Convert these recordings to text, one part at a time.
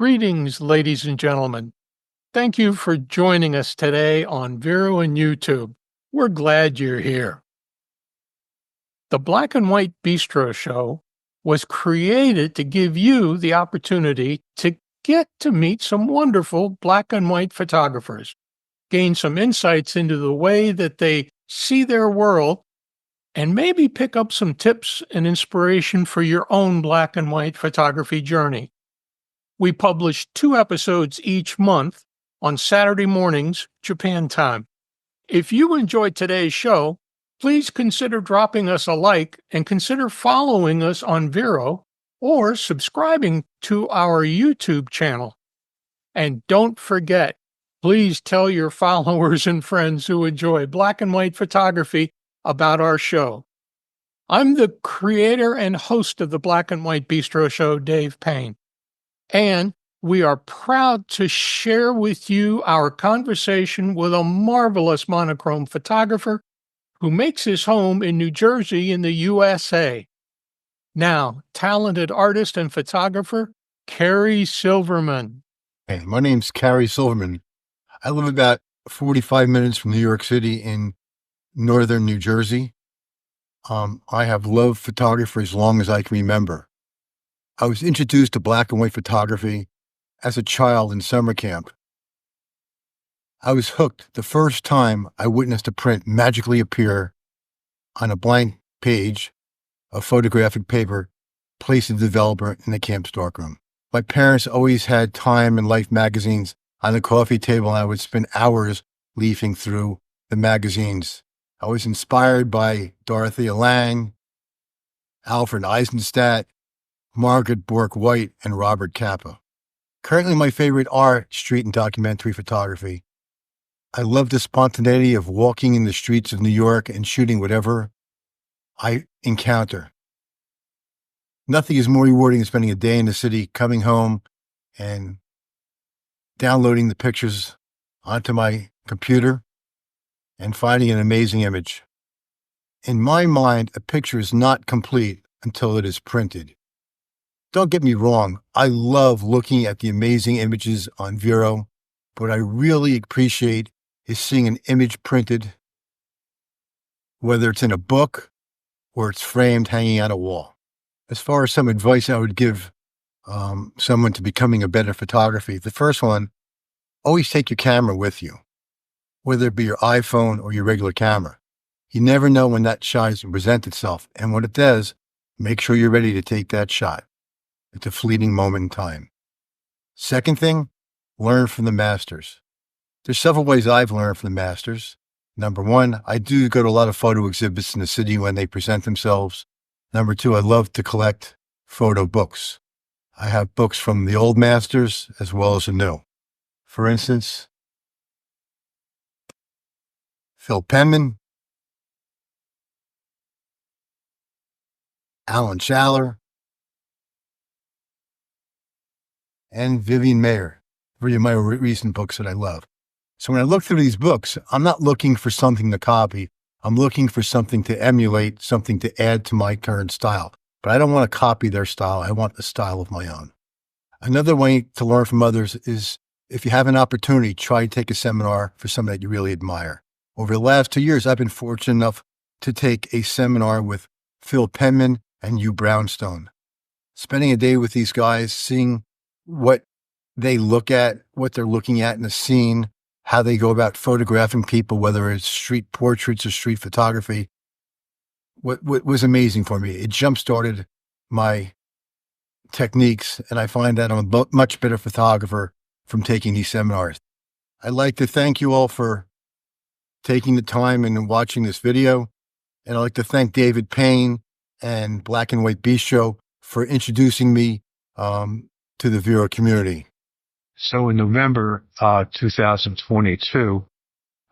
Greetings, ladies and gentlemen. Thank you for joining us today on Vero and YouTube. We're glad you're here. The Black and White Bistro Show was created to give you the opportunity to get to meet some wonderful black and white photographers, gain some insights into the way that they see their world, and maybe pick up some tips and inspiration for your own black and white photography journey. We publish 2 episodes each month on Saturday mornings, Japan time. If you enjoyed today's show, please consider dropping us a like and consider following us on Vero or subscribing to our YouTube channel. And don't forget, please tell your followers and friends who enjoy black and white photography about our show. I'm the creator and host of the Black and White Bistro Show, DavidLPayne, and we are proud to share with you our conversation with a marvelous monochrome photographer who makes his home in New Jersey in the USA. Now, talented artist and photographer, Cary Silverman. Hey, my name's Cary Silverman. I live about 45 minutes from New York City in northern New Jersey. I have loved photography for as long as I can remember. I was introduced to black and white photography as a child in summer camp. I was hooked the first time I witnessed a print magically appear on a blank page of photographic paper placed in the developer in the camp storeroom. My parents always had Time and Life magazines on the coffee table, and I would spend hours leafing through the magazines. I was inspired by Dorothea Lange, Alfred Eisenstadt, Margaret Bourke-White, and Robert Capa. Currently, my favorite are street and documentary photography. I love the spontaneity of walking in the streets of New York and shooting whatever I encounter. Nothing is more rewarding than spending a day in the city, coming home, and downloading the pictures onto my computer and finding an amazing image. In my mind, a picture is not complete until it is printed. Don't get me wrong, I love looking at the amazing images on Vero, but what I really appreciate is seeing an image printed, whether it's in a book or it's framed hanging on a wall. As far as some advice I would give someone to becoming a better photographer, the first one, always take your camera with you, whether it be your iPhone or your regular camera. You never know when that shot is going to present itself, and when it does, make sure you're ready to take that shot. It's a fleeting moment in time. Second thing, learn from the masters. There's several ways I've learned from the masters. Number one, I do go to a lot of photo exhibits in the city when they present themselves. Number two, I love to collect photo books. I have books from the old masters as well as the new. For instance, Phil Penman, Alan Schaller, and Vivian Mayer. Three of my recent books that I love. So when I look through these books, I'm not looking for something to copy. I'm looking for something to emulate, something to add to my current style. But I don't want to copy their style. I want the style of my own. Another way to learn from others is if you have an opportunity, try to take a seminar for someone that you really admire. Over the last 2 years, I've been fortunate enough to take a seminar with Phil Penman and Hugh Brownstone. Spending a day with these guys, seeing what they look at, what they're looking at in the scene, how they go about photographing people, whether it's street portraits or street photography, what was amazing for me. It jump-started my techniques, and I find that I'm a much better photographer from taking these seminars. I'd like to thank you all for taking the time and watching this video, and I'd like to thank DavidLPayne and Black and White Bistro for introducing me to the Vero community. So in November 2022,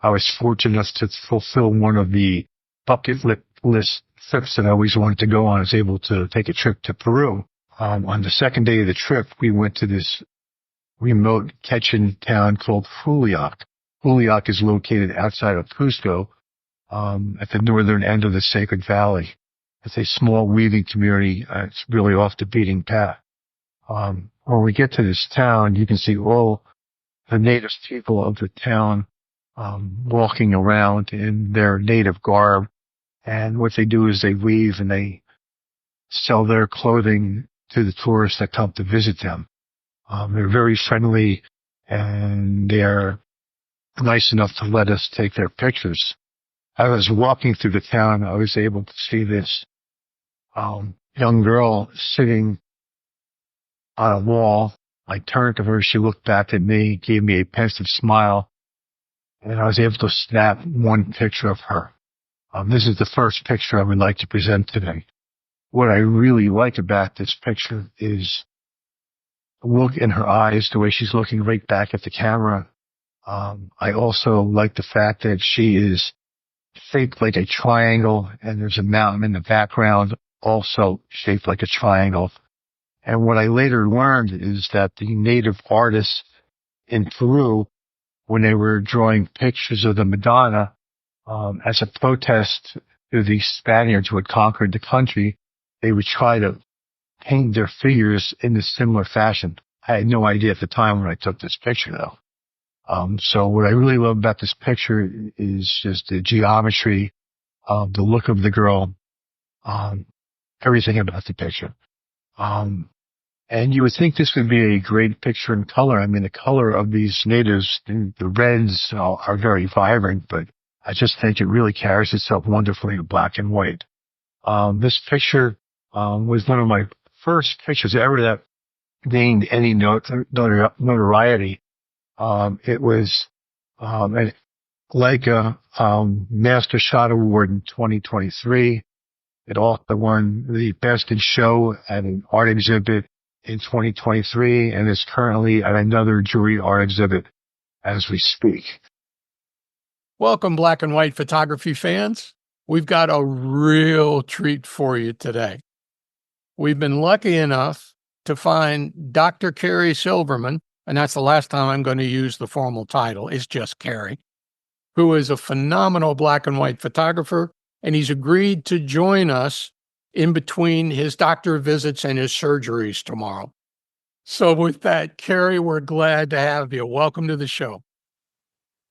I was fortunate enough to fulfill one of the bucket list trips that I always wanted to go on. I was able to take a trip to Peru. On the second day of the trip, we went to this remote Quechan town called Juliac. Juliac is located outside of Cusco, at the northern end of the Sacred Valley. It's a small weaving community. It's really off the beaten path. when we get to this town, you can see all the native people of the town walking around in their native garb. And what they do is they weave and they sell their clothing to the tourists that come to visit them. They're very friendly and they're nice enough to let us take their pictures. I was walking through the town. I was able to see this young girl sitting on a wall. I turned to her. She looked back at me, gave me a pensive smile, and I was able to snap one picture of her. This is the first picture I would like to present today. What I really like about this picture is the look in her eyes, the way she's looking right back at the camera. I also like the fact that she is shaped like a triangle, and there's a mountain in the background also shaped like a triangle. And what I later learned is that the native artists in Peru, when they were drawing pictures of the Madonna, as a protest to the Spaniards who had conquered the country, they would try to paint their figures in a similar fashion. I had no idea at the time when I took this picture, though. So what I really love about this picture is just the geometry, the look of the girl, everything about the picture. And you would think this would be a great picture in color. I mean, the color of these natives, the reds are very vibrant, but I just think it really carries itself wonderfully in black and white. This picture was one of my first pictures ever that gained any notoriety. It was a Leica Master Shot Award in 2023. It also won the Best in Show at an art exhibit in 2023 and is currently at another jury art exhibit as we speak. Welcome, black and white photography fans. We've got a real treat for you today. We've been lucky enough to find Dr. Cary Silverman, and that's the last time I'm going to use the formal title. It's just Cary, who is a phenomenal black and white photographer, and he's agreed to join us in between his doctor visits and his surgeries tomorrow. So with that, Cary, we're glad to have you. Welcome to the show.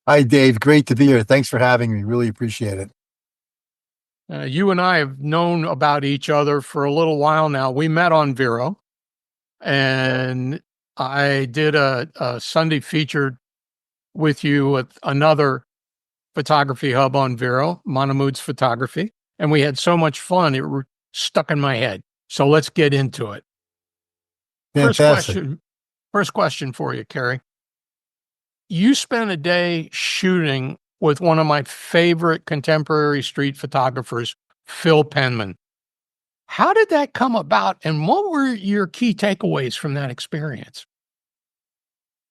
Hi, Dave. Great to be here. Thanks for having me. Really appreciate it. You and I have known about each other for a little while now. We met on Vero, and I did a Sunday feature with you with another photography hub on Vero, Monomood's Photography, and we had so much fun, it stuck in my head. So let's get into it. Fantastic. First question for you, Cary. You spent a day shooting with one of my favorite contemporary street photographers, Phil Penman. How did that come about, and what were your key takeaways from that experience?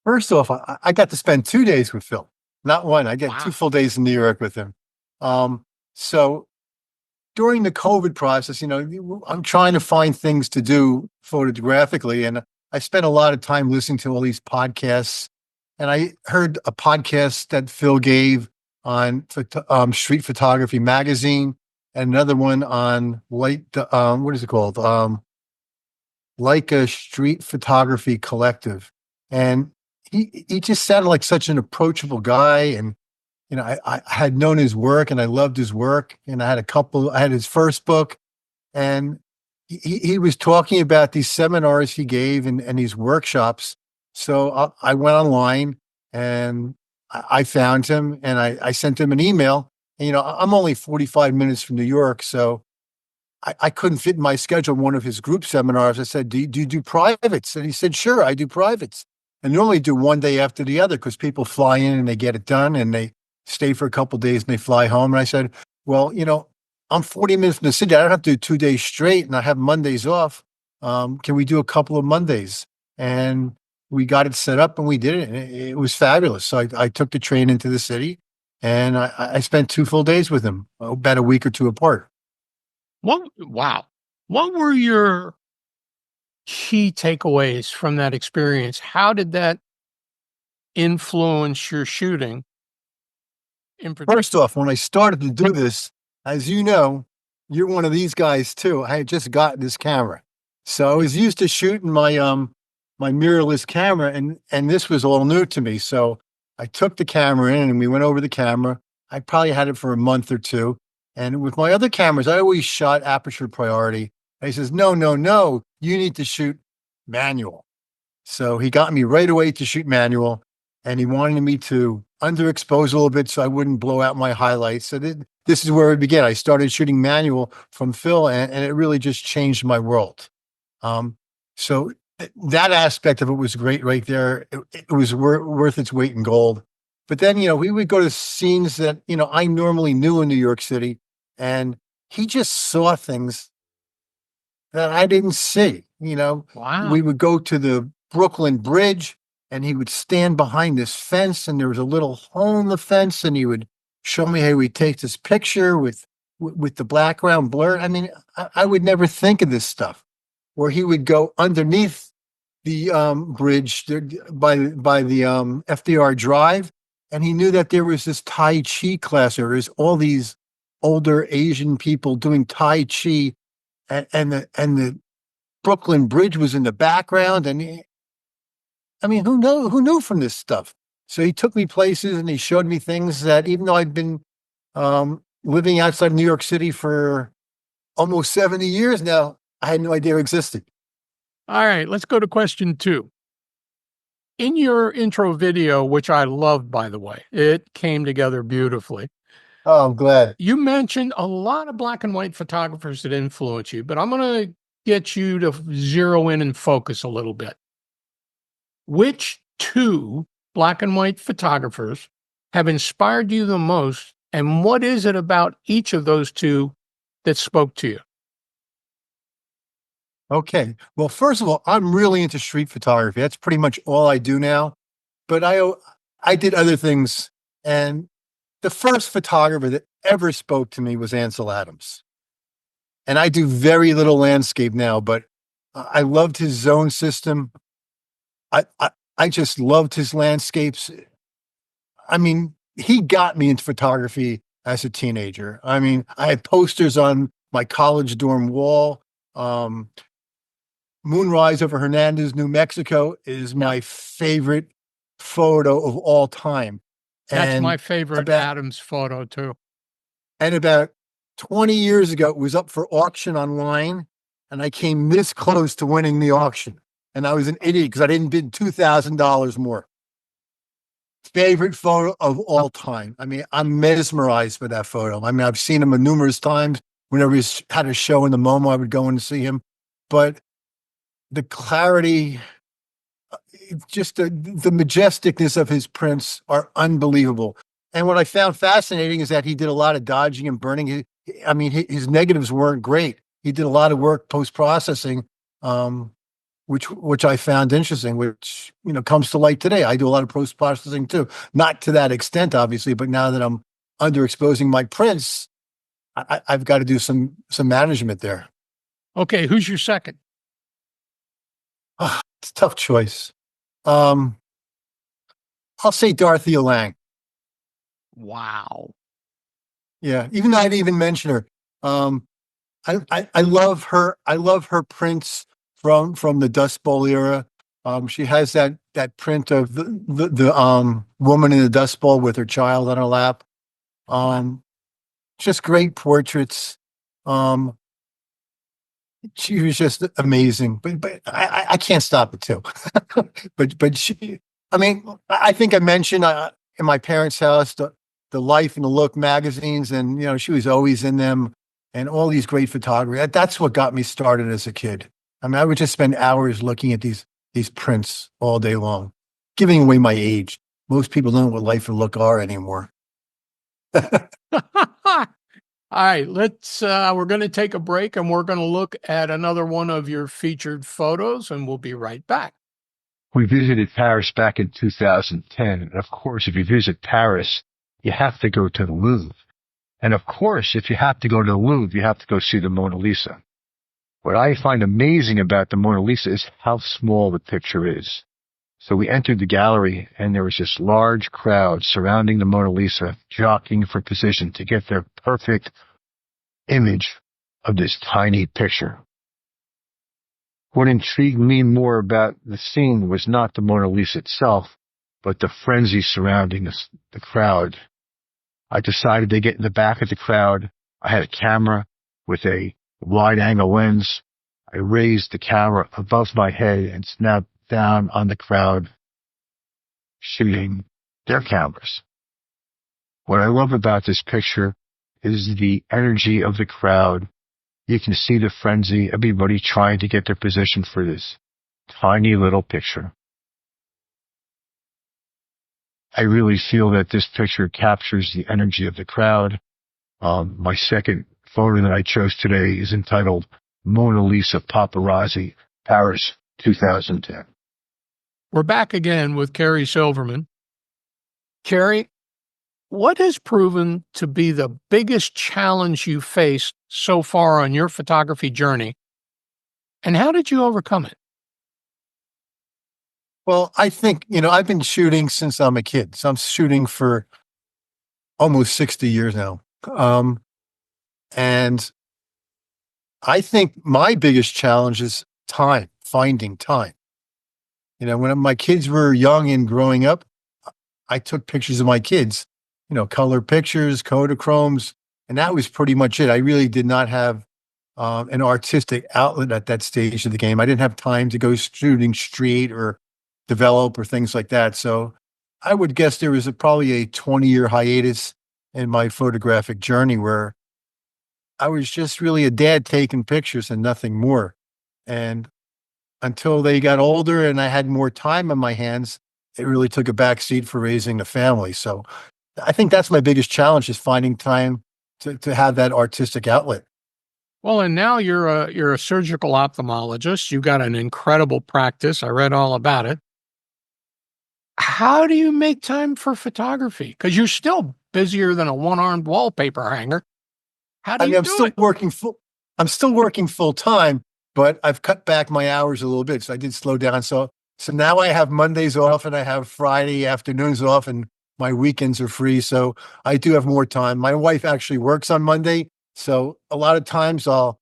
First off, I got to spend 2 days with Phil, not one. I get 2 full days in New York with him. So during the COVID process, I'm trying to find things to do photographically, and I spent a lot of time listening to all these podcasts. And I heard a podcast that Phil gave on Street Photography Magazine, and another one on what is it called? Leica Street Photography Collective. And he just sounded like such an approachable guy. And, I had known his work and I loved his work. And I had his first book, and he was talking about these seminars he gave and these workshops. So I went online and I found him, and I sent him an email. And, I'm only 45 minutes from New York, so I couldn't fit in my schedule one of his group seminars. I said, do you do privates? And he said, sure, I do privates. And normally do one day after the other because people fly in and they get it done and they stay for a couple of days and they fly home. And I said, well, I'm 40 minutes from the city. I don't have to do 2 days straight, and I have Mondays off. Can we do a couple of Mondays? And we got it set up and we did it. And it was fabulous. So I took the train into the city, and I spent 2 full days with him, about a week or two apart. Wow. What were your key takeaways from that experience? How did that influence your shooting? First off, when I started to do this, as you know, you're one of these guys too. I had just gotten this camera. So I was used to shooting my my mirrorless camera, and this was all new to me. So I took the camera in and we went over the camera. I probably had it for a month or two. And with my other cameras, I always shot aperture priority. And he says, no, no, no, you need to shoot manual. So he got me right away to shoot manual, and he wanted me to underexpose a little bit so I wouldn't blow out my highlights. So this is where it began. I started shooting manual from Phil, and it really just changed my world. So that aspect of it was great right there. It was worth its weight in gold. But then, we would go to scenes that, I normally knew in New York City, and he just saw things that I didn't see. Wow. We would go to the Brooklyn Bridge, and he would stand behind this fence, and there was a little hole in the fence, and he would show me how we take this picture with the background blurred. I mean, I would never think of this stuff. Or he would go underneath the bridge there by the FDR Drive, and he knew that there was this Tai Chi class. There was all these older Asian people doing Tai Chi, and the Brooklyn Bridge was in the background. And who knew from this stuff? So he took me places and he showed me things that, even though I'd been living outside New York City for almost 70 years now, I had no idea existed. All right, let's go to question 2. In your intro video, which I loved, by the way, it came together beautifully. Oh, I'm glad. You mentioned a lot of black and white photographers that influence you, but I'm going to get you to zero in and focus a little bit. Which 2 black and white photographers have inspired you the most, and what is it about each of those 2 that spoke to you? Okay. Well, first of all, I'm really into street photography. That's pretty much all I do now. But I did other things. And the first photographer that ever spoke to me was Ansel Adams. And I do very little landscape now, but I loved his zone system. I just loved his landscapes. I mean, he got me into photography as a teenager. I mean, I had posters on my college dorm wall. Moonrise over Hernandez, New Mexico is my favorite photo of all time. That's And my favorite Adams photo too. And about 20 years ago, it was up for auction online, and I came this close to winning the auction. And I was an idiot because I didn't bid $2,000 more. Favorite photo of all time. I mean, I'm mesmerized by that photo. I mean, I've seen him numerous times. Whenever he had a show in the MoMA, I would go in to see him. But the clarity, just the majesticness of his prints are unbelievable. And what I found fascinating is that he did a lot of dodging and burning. His negatives weren't great. He did a lot of work post-processing, which I found interesting, which, comes to light today. I do a lot of post-processing too. Not to that extent, obviously, but now that I'm underexposing my prints, I've got to do some management there. Okay, who's your second? It's a tough choice. I'll say Dorothea Lange. Wow. Yeah, even though I didn't even mention her. I love her. I love her prints from the Dust Bowl era. She has that print of the woman in the Dust Bowl with her child on her lap. Just great portraits. She was just amazing, but I can't stop it too. but she, I think I mentioned in my parents' house the Life and the Look magazines, and she was always in them, and all these great photography. That's what got me started as a kid. I would just spend hours looking at these prints all day long, giving away my age. Most people don't know what Life and Look are anymore. All right, we're going to take a break, and we're going to look at another one of your featured photos, and we'll be right back. We visited Paris back in 2010. And of course, if you visit Paris, you have to go to the Louvre. And of course, if you have to go to the Louvre, you have to go see the Mona Lisa. What I find amazing about the Mona Lisa is how small the picture is. So we entered the gallery, and there was this large crowd surrounding the Mona Lisa, jockeying for position to get their perfect image of this tiny picture. What intrigued me more about the scene was not the Mona Lisa itself, but the frenzy surrounding the crowd. I decided to get in the back of the crowd. I had a camera with a wide-angle lens. I raised the camera above my head and snapped down on the crowd, shooting their cameras. What I love about this picture is the energy of the crowd. You can see the frenzy, everybody trying to get their position for this tiny little picture. I really feel that this picture captures the energy of the crowd. My second photo that I chose today is entitled Mona Lisa Paparazzi, Paris 2010. We're back again with Cary Silverman. Cary, what has proven to be the biggest challenge you faced so far on your photography journey, and how did you overcome it? Well, I think, I've been shooting since I'm a kid. So I'm shooting for almost 60 years now. And I think my biggest challenge is time, finding time. When my kids were young and growing up, I took pictures of my kids, color pictures, Kodachromes, and that was pretty much it. I really did not have an artistic outlet at that stage of the game. I didn't have time to go shooting street or develop or things like that. So I would guess there was probably a 20-year hiatus in my photographic journey where I was just really a dad taking pictures and nothing more. And until they got older and I had more time on my hands, it really took a back seat for raising a family. So I think that's my biggest challenge, is finding time to have that artistic outlet. Well, and now you're a surgical ophthalmologist. You've got an incredible practice. I read all about it. How do you make time for photography? Because you're still busier than a one-armed wallpaper hanger. How do you I'm do still it? I'm still working full time, but I've cut back my hours a little bit. So I did slow down. So now I have Mondays off and I have Friday afternoons off and my weekends are free. So I do have more time. My wife actually works on Monday. So a lot of times I'll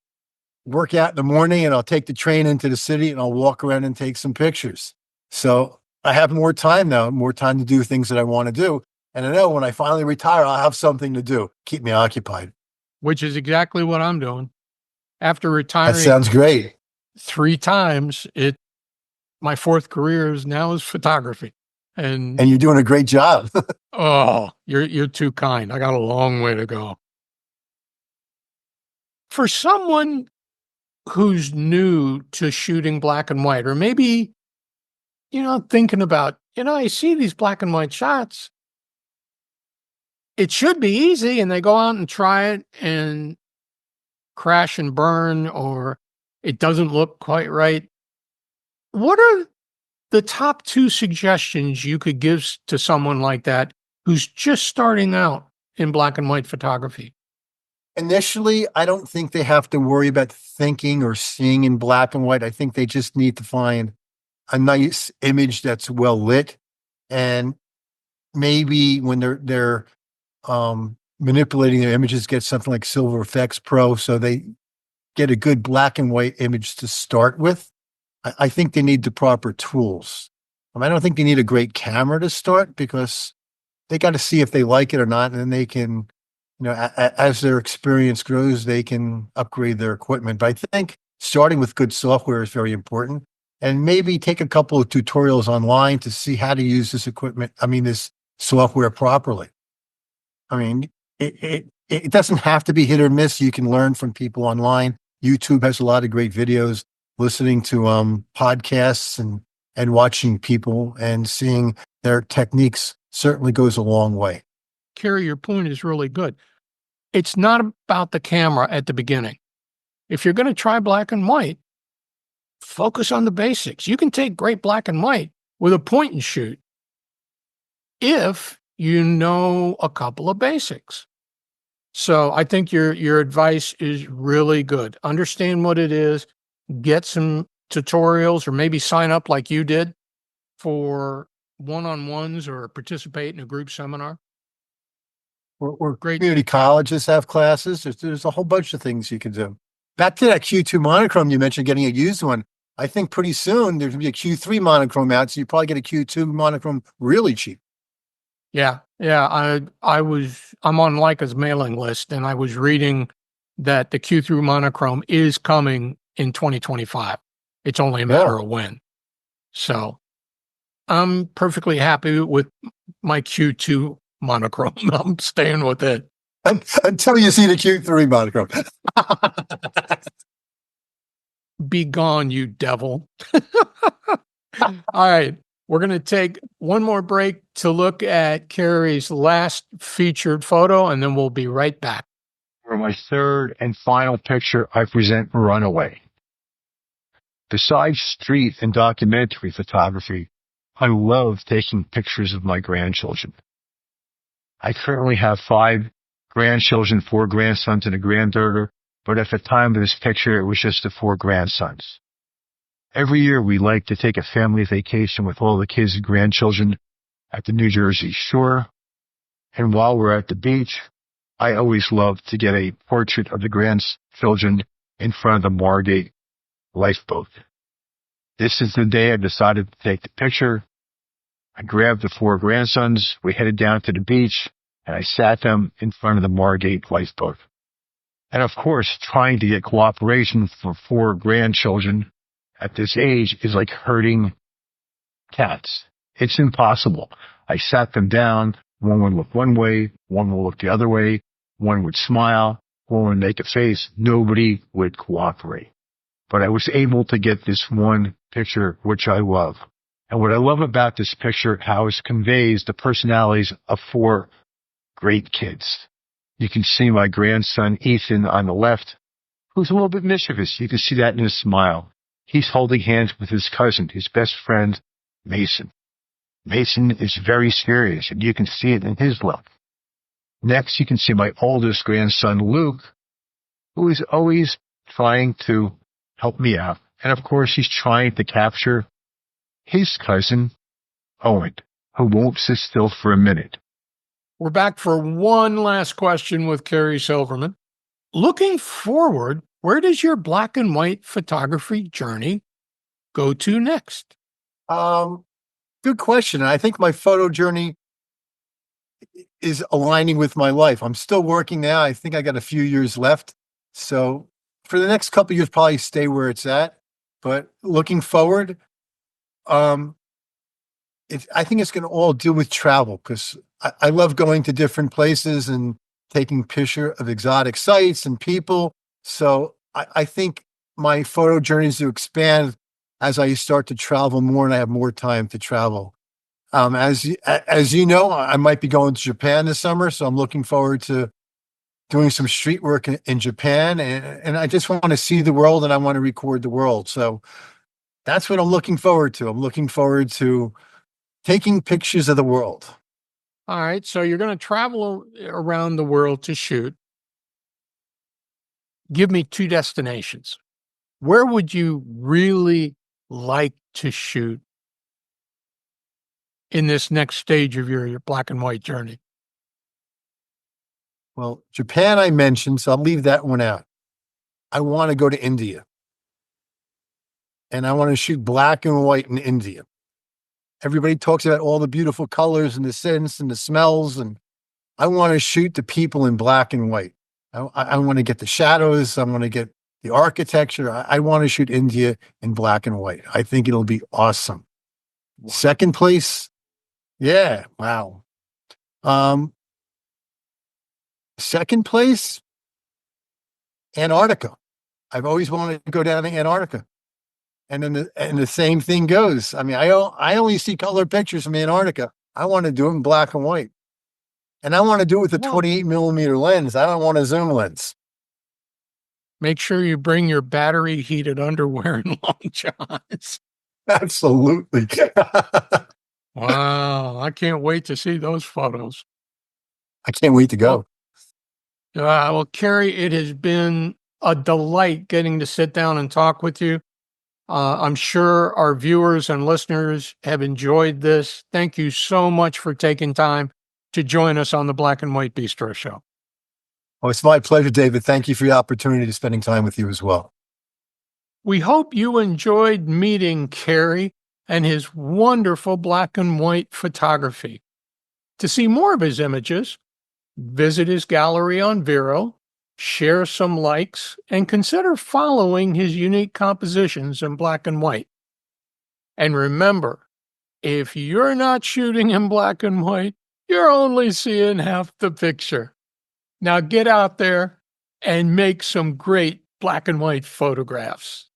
work out in the morning and I'll take the train into the city and I'll walk around and take some pictures. So I have more time now, more time to do things that I want to do. And I know when I finally retire, I'll have something to do, keep me occupied. Which is exactly what I'm doing. After That retiring sounds great. 3 times, my 4th career now is photography. And you're doing a great job. oh, you're too kind. I got a long way to go. For someone who's new to shooting black and white, or maybe, thinking about, I see these black and white shots. It should be easy, and they go out and try it and crash and burn, or it doesn't look quite right. What are the top 2 suggestions you could give to someone like that who's just starting out in black and white photography? Initially, I don't think they have to worry about thinking or seeing in black and white. I think they just need to find a nice image that's well lit, and maybe when they're manipulating their images, get something like Silver Effects Pro, so they get a good black and white image to start with. I think they need the proper tools. I don't think they need a great camera to start, because they got to see if they like it or not, and then they can, as their experience grows, they can upgrade their equipment. But I think starting with good software is very important, and maybe take a couple of tutorials online to see how to use this software properly. It doesn't have to be hit or miss. You can learn from people online. YouTube has a lot of great videos. Listening to podcasts and watching people and seeing their techniques certainly goes a long way. Cary, your point is really good. It's not about the camera at the beginning. If you're going to try black and white, focus on the basics. You can take great black and white with a point and shoot if you know a couple of basics. So I think your advice is really good. Understand what it is, get some tutorials, or maybe sign up like you did for one-on-ones or participate in a group seminar. Or Great. community colleges have classes. There's a whole bunch of things you can do. Back to that Q2 monochrome you mentioned, getting a used one. I think pretty soon there's gonna be a Q3 monochrome out, so you probably get a Q2 monochrome really cheap. Yeah. Yeah. I'm on Leica's mailing list, and I was reading that the Q3 monochrome is coming in 2025. It's only a matter Yeah. of when. So I'm perfectly happy with my Q2 monochrome. I'm staying with it. Until you see the Q3 monochrome. Be gone, you devil. All right. We're going to take one more break to look at Cary's last featured photo, and then we'll be right back. For my third and final picture, I present Runaway. Besides street and documentary photography, I love taking pictures of my grandchildren. I currently have 5 grandchildren, 4 grandsons, and a granddaughter, but at the time of this picture, it was just the 4 grandsons. Every year, we like to take a family vacation with all the kids and grandchildren at the New Jersey shore. And while we're at the beach, I always love to get a portrait of the grandchildren in front of the Margate lifeboat. This is the day I decided to take the picture. I grabbed the 4 grandsons, we headed down to the beach, and I sat them in front of the Margate lifeboat. And of course, trying to get cooperation for 4 grandchildren at this age is like herding cats. It's impossible. I sat them down. One would look one way, one would look the other way, one would smile, one would make a face. Nobody would cooperate. But I was able to get this one picture, which I love. And what I love about this picture, how it conveys the personalities of 4 great kids. You can see my grandson, Ethan, on the left, who's a little bit mischievous. You can see that in his smile. He's holding hands with his cousin, his best friend, Mason. Mason is very serious, and you can see it in his look. Next, you can see my oldest grandson, Luke, who is always trying to help me out. And of course, he's trying to capture his cousin, Owen, who won't sit still for a minute. We're back for one last question with Cary Silverman. Looking forward, where does your black and white photography journey go to next? Good question. I think my photo journey is aligning with my life. I'm still working now. I think I got a few years left. So for the next couple of years, probably stay where it's at. But looking forward, I think it's going to all deal with travel, because I love going to different places and taking picture of exotic sites and people. So I think my photo journeys to expand as I start to travel more and I have more time to travel. As you know, I might be going to Japan this summer, so I'm looking forward to doing some street work in Japan, and I just want to see the world and I want to record the world. So that's what I'm looking forward to. I'm looking forward to taking pictures of the world. All right. So you're going to travel around the world to shoot. Give me 2 destinations. Where would you really like to shoot in this next stage of your black and white journey? Well, Japan I mentioned, so I'll leave that one out. I want to go to India. And I want to shoot black and white in India. Everybody talks about all the beautiful colors and the scents and the smells, and I want to shoot the people in black and white. I want to get the shadows. I want to get the architecture. I want to shoot India in black and white. I think it'll be awesome. Wow. Second place. Yeah. Wow. Second place, Antarctica. I've always wanted to go down to Antarctica. And then the same thing goes. I mean, I only see color pictures from Antarctica. I want to do it in black and white. And I want to do it with a 28 millimeter lens. I don't want a zoom lens. Make sure you bring your battery heated underwear and long johns. Absolutely. Wow. I can't wait to see those photos. I can't wait to go. Well, Cary, it has been a delight getting to sit down and talk with you. I'm sure our viewers and listeners have enjoyed this. Thank you so much for taking time to join us on the Black and White Bistro Show. Oh, it's my pleasure, David. Thank you for the opportunity to spending time with you as well. We hope you enjoyed meeting Cary and his wonderful black and white photography. To see more of his images, visit his gallery on Vero, share some likes, and consider following his unique compositions in black and white. And remember, if you're not shooting in black and white, you're only seeing half the picture. Now get out there and make some great black and white photographs.